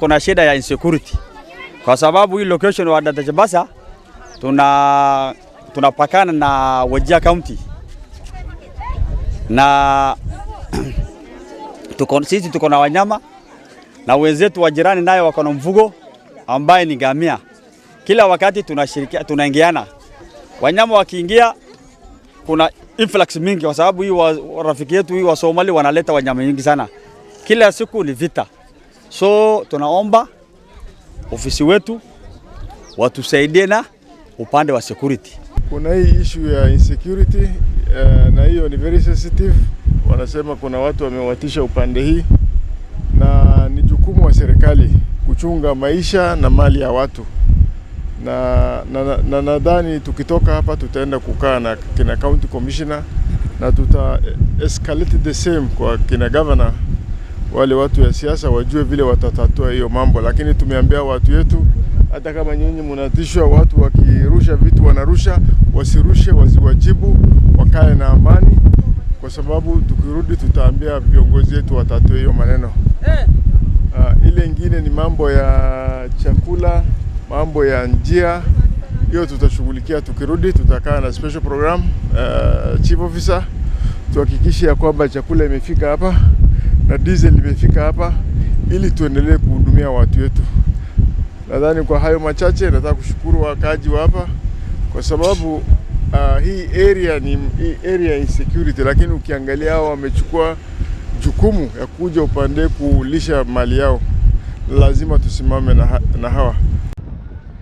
kuna shida ya insecurity. Kwa sababu hii location wa Chabasa tunapakana na Wajir County. Na sisi tuko na wanyama na wenzetu wa jirani nayo wako na mfugo ambaye ni ngamia. Kila wakati tunashirikiana, tunaingiana. Wanyama wakiingia kuna influx mingi kwa sababu hii rafiki yetu hii wa Somali wanaleta wanyama mingi sana. Kila siku ni vita. So tunaomba ofisi wetu watusaidie na upande wa security. Kuna hii issue ya insecurity na hiyo ni very sensitive. Wanasema kuna watu wamewatisha upande hii, na ni jukumu wa serikali kuchunga maisha na mali ya watu. Na nadhani tukitoka hapa tutaenda kukaa na kina county commissioner na tuta escalate the same kwa kina governor. Wale watu ya siasa wajue vile watatatua hiyo mambo, lakini tumeambia watu yetu hata kama nyinyi mnatishwa, watu wakirusha vitu wanarusha, wasirushe, wasiwajibu, wakae na amani, kwa sababu tukirudi tutaambia viongozi wetu watatue hiyo maneno. Ile ingine ni mambo ya chakula, mambo ya njia, hiyo tutashughulikia tukirudi. Tutakaa na special program chief officer tuhakikishe ya kwamba chakula imefika hapa na diesel imefika hapa ili tuendelee kuhudumia watu wetu. Nadhani kwa hayo machache nataka kushukuru wakaji wa hapa kwa sababu hii area insecurity, lakini ukiangalia hao wamechukua jukumu ya kuja upande kulisha mali yao. Lazima tusimame na hawa.